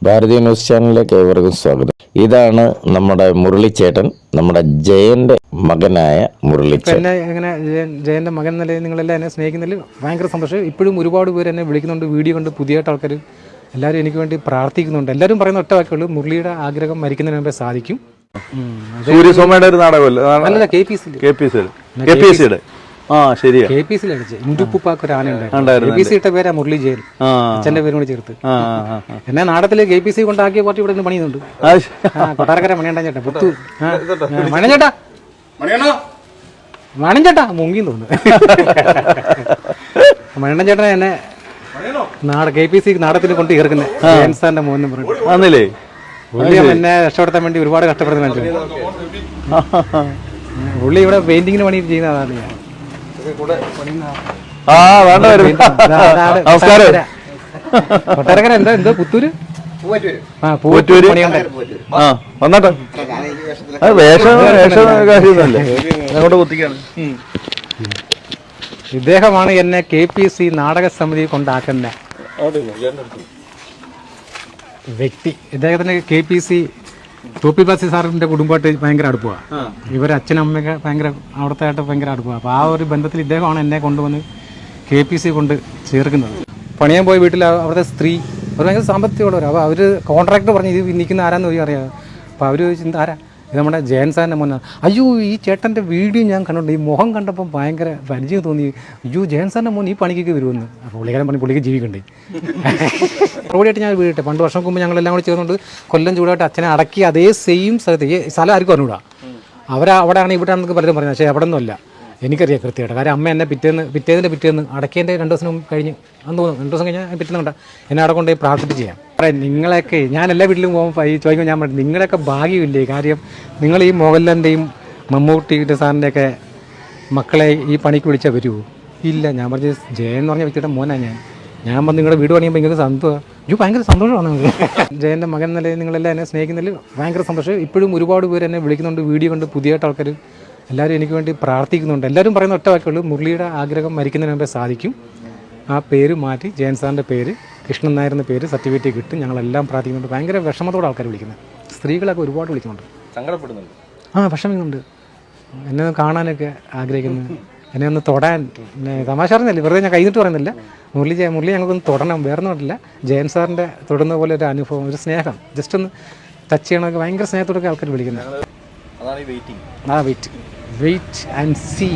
ഭാരതീയ news ചാനലിലേക്ക് ഏവർക്കും സ്വാഗതം. ഇതാണ് നമ്മുടെ മുരളിച്ചേട്ടൻ, നമ്മുടെ ജയന്റെ മകനായ മുരളിച്ചേട്ടൻ. എന്നെ എങ്ങനെ ജയന്റെ മകൻ എന്ന നിലയിൽ നിങ്ങളെല്ലാം എന്നെ സ്നേഹിക്കുന്നതിൽ ഭയങ്കര സന്തോഷം. ഇപ്പോഴും ഒരുപാട് പേര് എന്നെ വിളിക്കുന്നുണ്ട്, വീഡിയോ കണ്ട് പുതിയതായിട്ട് ആൾക്കാർ എല്ലാവരും എനിക്ക് വേണ്ടി പ്രാർത്ഥിക്കുന്നുണ്ട്. എല്ലാവരും പറയുന്ന ഒറ്റ വാക്കുള്ളൂ, മുരളിയുടെ ആഗ്രഹം മരിക്കുന്നതിന് മുമ്പേ സാധിക്കും. സൂര്യസോമയുടെ ഒരു നാടകമല്ലേ? അല്ലല്ല, KPSC-യുടെ ഇന്ദുപ്പുപ്പാക്ക് ഒരു ആനയുണ്ടായിരുന്നു. KPSC ഇട്ട പേരാ മുരളി ജയൻ, അച്ഛന്റെ പേരും കൂടി ചേർത്ത്. എന്നെ നാടകത്തില് KPSC കൊണ്ടാക്കിയ പാർട്ടി ഇവിടെ പണിയുന്നുണ്ട്. കൊട്ടാരക്കര മണിയണ്ടാൻ ചേട്ടാ, പുത്തു മണിയഞ്ചേട്ടാ, മണിഞ്ചേട്ടാ മുങ്ങി തോന്നുന്നു. മണിയണ്ടൻ ചേട്ടനെ എന്നെ KPSC നാടകത്തിന് കൊണ്ട് ചേർക്കുന്നത് ജയൻ സാറിന്റെ മോനും പറഞ്ഞു. എന്നെ രക്ഷപ്പെടുത്താൻ വേണ്ടി ഒരുപാട് കഷ്ടപ്പെടുന്ന പുള്ളി ഇവിടെ പെയിന്റിങ്ങിന് പണി ചെയ്യുന്ന ആളാണ് ഞാൻ. കൊട്ടാരക്കര എന്തോ പുത്തൂര് ഇദ്ദേഹമാണ് എന്നെ KPSC നാടക സമിതി കൊണ്ടാക്കുന്ന വ്യക്തി. ഇദ്ദേഹത്തിന് KPSC ടോപ്പി ബാസി സാറിന്റെ കുടുംബമായിട്ട് ഭയങ്കര അടുപ്പമാണ്. ഇവർ അച്ഛനും അമ്മയൊക്കെ ഭയങ്കര അവിടുത്തെ ആയിട്ട് ഭയങ്കര അടുപ്പമാണ്. അപ്പോൾ ആ ഒരു ബന്ധത്തിൽ ഇദ്ദേഹമാണ് എന്നെ കൊണ്ടുവന്ന് KPSC കൊണ്ട് ചേർക്കുന്നത്. പണിയാൻ പോയ വീട്ടിൽ അവിടുത്തെ സ്ത്രീ അവർ ഭയങ്കര സാമ്പത്തികമുള്ളവർ. അപ്പോൾ അവർ കോൺട്രാക്ടർ പറഞ്ഞ് ഇത് നിൽക്കുന്ന ആരാന്ന് പോയി അറിയാം. അപ്പോൾ അവർ ചോദിച്ചു ആരാ, ഇത് നമ്മുടെ ജയൻ സാറിൻ്റെ മോനാണ്. അയ്യോ, ഈ ചേട്ടൻ്റെ വീഡിയോ ഞാൻ കണ്ടിട്ടുണ്ട്, ഈ മുഖം കണ്ടപ്പം ഭയങ്കര പരിചയം തോന്നി. അയ്യോ, ജയൻ സാറിൻ്റെ മോൻ ഈ പണിക്കൊക്കെ വരുമെന്ന്. അപ്പോൾ പുള്ളിക്കാരൻ പണി പുള്ളിക്ക് ജീവിക്കണ്ടേ. റോഡിയായിട്ട് ഞാൻ വീട്ടെ പണ്ട് വർഷം മുമ്പ് ഞങ്ങളെല്ലാം കൂടി ചേർന്നുകൊണ്ട് കൊല്ലം ചൂടായിട്ട് അച്ഛനെ അടക്കി അതേ സെയിം സ്ഥലത്ത്. ഈ സ്ഥലം ആർക്കും അറിഞ്ഞൂടാ, അവിടെയാണ് ഇവിടെയാണെന്നൊക്കെ പലരും പറയുന്നത്. പക്ഷേ അവിടെ ഒന്നുമല്ല, എനിക്കറിയാം കൃത്യമായിട്ട്. കാര്യം അമ്മ എന്നെ പിറ്റേന്ന് അടക്കേൻ്റെ 2 ദിവസം കഴിഞ്ഞ് അന്ന് തോന്നുന്നു, 2 ദിവസം കഴിഞ്ഞാൽ പിറ്റേന്ന് കണ്ട എന്നെ അവിടെ കൊണ്ടുപോയി പ്രാർത്ഥിച്ച് ചെയ്യാം. നിങ്ങളെയൊക്കെ ഞാൻ എല്ലാ വീട്ടിലും പോകുമ്പോൾ ചോദിക്കുമ്പോൾ ഞാൻ പറഞ്ഞു, നിങ്ങളെയൊക്കെ ഭാഗ്യമില്ലേ. കാര്യം നിങ്ങൾ ഈ മോഹൻലാലിൻ്റെയും മമ്മൂട്ടിയുടെ സാറിൻ്റെയൊക്കെ മക്കളെ ഈ പണിക്ക് വിളിച്ചാൽ വരുമോ? ഇല്ല. ഞാൻ പറഞ്ഞു, ജയൻ എന്ന് പറഞ്ഞ വ്യക്തിയുടെ മോനാണ് ഞാൻ പറഞ്ഞു, നിങ്ങളുടെ വീട് പണിയുമ്പോൾ നിങ്ങൾക്ക് ഭയങ്കര സന്തോഷമാണ്. ജയൻ്റെ മകൻ എന്ന നിലയിൽ നിങ്ങളെല്ലാം എന്നെ സ്നേഹിക്കുന്നതിൽ ഭയങ്കര സന്തോഷം. ഇപ്പോഴും ഒരുപാട് പേര് എന്നെ വിളിക്കുന്നുണ്ട്, വീഡിയോ കണ്ട് പുതിയതായിട്ട് ആൾക്കാർ എല്ലാവരും എനിക്ക് വേണ്ടി പ്രാർത്ഥിക്കുന്നുണ്ട്. എല്ലാവരും പറയുന്ന ഒറ്റ വാക്കുള്ളൂ, മുരളിയുടെ ആഗ്രഹം മരിക്കുന്നതിന് മുമ്പേ സാധിക്കും. ആ പേര് മാറ്റി ജയൻ സാറിൻ്റെ പേര് കൃഷ്ണൻ നായർ എന്ന പേര് സർട്ടിഫിക്കറ്റ് കിട്ടും. ഞങ്ങളെല്ലാം പ്രാർത്ഥിക്കുന്നുണ്ട്. ഭയങ്കര വിഷമത്തോടെ ആൾക്കാർ വിളിക്കുന്നത്, സ്ത്രീകളൊക്കെ ഒരുപാട് വിളിക്കുന്നുണ്ട്, സങ്കടപ്പെടുന്നുണ്ട്, വിഷമിക്കുന്നുണ്ട്. എന്നെ ഒന്ന് കാണാനൊക്കെ ആഗ്രഹിക്കുന്നു, എന്നെ ഒന്ന് തൊടാൻ. തമാശ പറഞ്ഞില്ല, വെറുതെ ഞാൻ കൈന്നിട്ട് പറയുന്നില്ല. മുരളി ഞങ്ങൾക്കൊന്ന് തൊടണം, വേറെ ഒന്നുമില്ല. ജയൻ സാറിൻ്റെ തൊടുന്ന പോലെ ഒരു അനുഭവം, ഒരു സ്നേഹം, ജസ്റ്റ് ഒന്ന് ടച്ച് ചെയ്യണമൊക്കെ ഭയങ്കര സ്നേഹത്തോടൊക്കെ ആൾക്കാർ വിളിക്കുന്നത്. Wait and see.